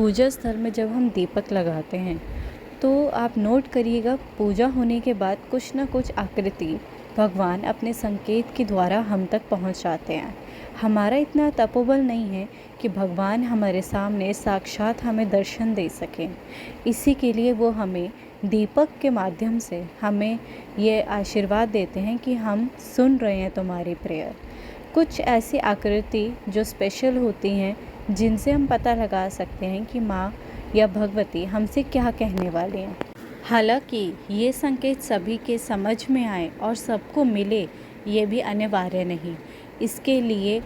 पूजा स्थल में जब हम दीपक लगाते हैं तो आप नोट करिएगा, पूजा होने के बाद कुछ ना कुछ आकृति भगवान अपने संकेत के द्वारा हम तक पहुंचाते हैं। हमारा इतना तपोबल नहीं है कि भगवान हमारे सामने साक्षात हमें दर्शन दे सकें। इसी के लिए वो हमें दीपक के माध्यम से हमें ये आशीर्वाद देते हैं कि हम सुन रहे हैं तुम्हारी प्रेयर। कुछ ऐसी आकृति जो स्पेशल होती हैं जिनसे हम पता लगा सकते हैं कि माँ या भगवती हमसे क्या कहने वाली हैं। हालांकि ये संकेत सभी के समझ में आए और सबको मिले ये भी अनिवार्य नहीं। इसके लिए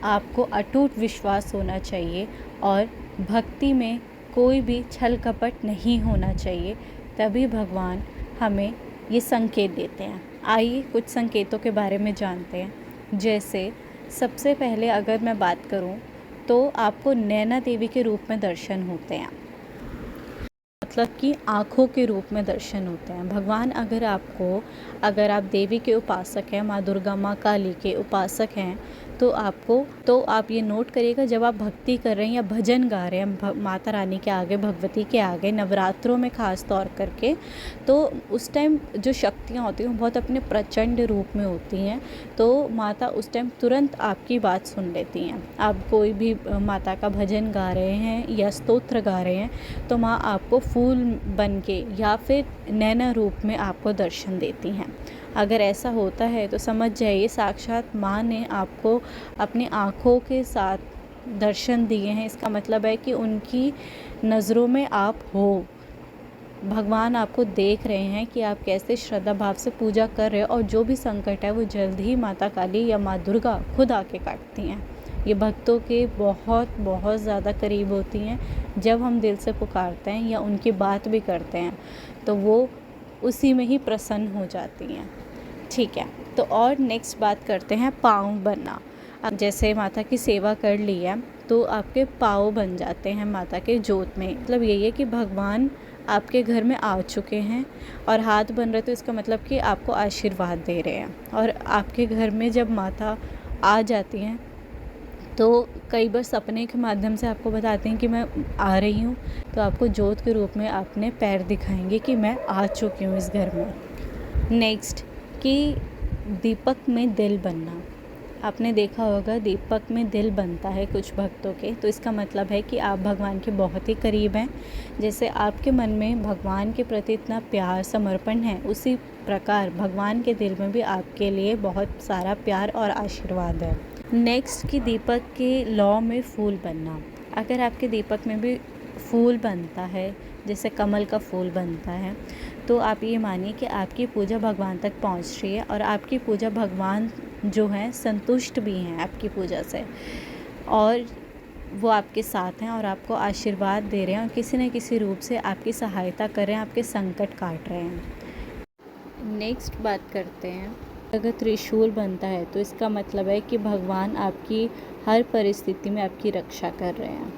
आपको अटूट विश्वास होना चाहिए और भक्ति में कोई भी छल कपट नहीं होना चाहिए, तभी भगवान हमें ये संकेत देते हैं। आइए कुछ संकेतों के बारे में जानते हैं। जैसे सबसे पहले अगर मैं बात करूं तो आपको नैना देवी के रूप में दर्शन होते हैं, मतलब कि आँखों के रूप में दर्शन होते हैं। भगवान अगर आप देवी के उपासक हैं, माँ दुर्गा माँ काली के उपासक हैं, तो आप ये नोट करिएगा, जब आप भक्ति कर रहे हैं या भजन गा रहे हैं माता रानी के आगे, भगवती के आगे, नवरात्रों में ख़ास तौर करके, तो उस टाइम जो शक्तियाँ होती हैं वो बहुत अपने प्रचंड रूप में होती हैं। तो माता उस टाइम तुरंत आपकी बात सुन लेती हैं। आप कोई भी माता का भजन गा रहे हैं या स्तोत्र गा रहे हैं तो माँ आपको फूल बन के या फिर नैना रूप में आपको दर्शन देती हैं। अगर ऐसा होता है तो समझ जाइए साक्षात माँ ने आपको अपनी आँखों के साथ दर्शन दिए हैं। इसका मतलब है कि उनकी नज़रों में आप हो। भगवान आपको देख रहे हैं कि आप कैसे श्रद्धा भाव से पूजा कर रहे हो, और जो भी संकट है वो जल्द ही माता काली या माँ दुर्गा खुद आके काटती हैं। ये भक्तों के बहुत बहुत ज़्यादा करीब होती हैं। जब हम दिल से पुकारते हैं या उनकी बात भी करते हैं तो वो उसी में ही प्रसन्न हो जाती हैं। ठीक है, तो और नेक्स्ट बात करते हैं पाँव बनना। अब जैसे माता की सेवा कर ली है तो आपके पाँव बन जाते हैं माता के जोत में। मतलब यही है कि भगवान आपके घर में आ चुके हैं और हाथ बन रहे, तो इसका मतलब कि आपको आशीर्वाद दे रहे हैं। और आपके घर में जब माता आ जाती हैं तो कई बार सपने के माध्यम से आपको बताते हैं कि मैं आ रही हूँ, तो आपको जोत के रूप में अपने पैर दिखाएंगे कि मैं आ चुकी हूँ इस घर में। नेक्स्ट कि दीपक में दिल बनना। आपने देखा होगा दीपक में दिल बनता है कुछ भक्तों के, तो इसका मतलब है कि आप भगवान के बहुत ही करीब हैं। जैसे आपके मन में भगवान के प्रति इतना प्यार समर्पण है, उसी प्रकार भगवान के दिल में भी आपके लिए बहुत सारा प्यार और आशीर्वाद है। नेक्स्ट कि दीपक के लौ में फूल बनना। अगर आपके दीपक में भी फूल बनता है, जैसे कमल का फूल बनता है, तो आप ये मानिए कि आपकी पूजा भगवान तक पहुंच रही है और आपकी पूजा भगवान जो हैं संतुष्ट भी हैं आपकी पूजा से, और वो आपके साथ हैं और आपको आशीर्वाद दे रहे हैं और किसी न किसी रूप से आपकी सहायता कर रहे हैं, आपके संकट काट रहे हैं। नेक्स्ट बात करते हैं, अगर त्रिशूल बनता है तो इसका मतलब है कि भगवान आपकी हर परिस्थिति में आपकी रक्षा कर रहे हैं।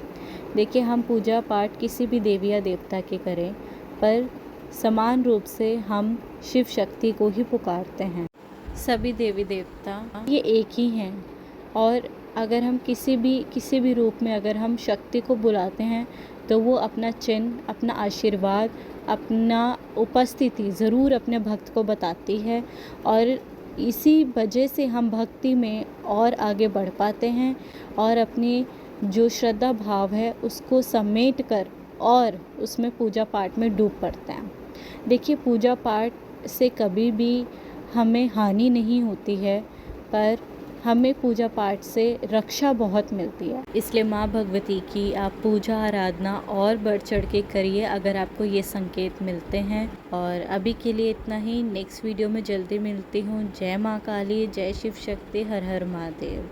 देखिए, हम पूजा पाठ किसी भी देवी या देवता के करें, पर समान रूप से हम शिव शक्ति को ही पुकारते हैं। सभी देवी देवता ये एक ही हैं, और अगर हम किसी भी रूप में अगर हम शक्ति को बुलाते हैं तो वो अपना चिन्ह, अपना आशीर्वाद, अपना उपस्थिति ज़रूर अपने भक्त को बताती है, और इसी वजह से हम भक्ति में और आगे बढ़ पाते हैं और अपनी जो श्रद्धा भाव है उसको समेट कर और उसमें पूजा पाठ में डूब पड़ते हैं। देखिए, पूजा पाठ से कभी भी हमें हानि नहीं होती है, पर हमें पूजा पाठ से रक्षा बहुत मिलती है। इसलिए माँ भगवती की आप पूजा आराधना और बढ़ चढ़ के करिए अगर आपको ये संकेत मिलते हैं। और अभी के लिए इतना ही। नेक्स्ट वीडियो में जल्दी मिलती हूँ। जय माँ काली, जय शिव शक्ति, हर हर महादेव।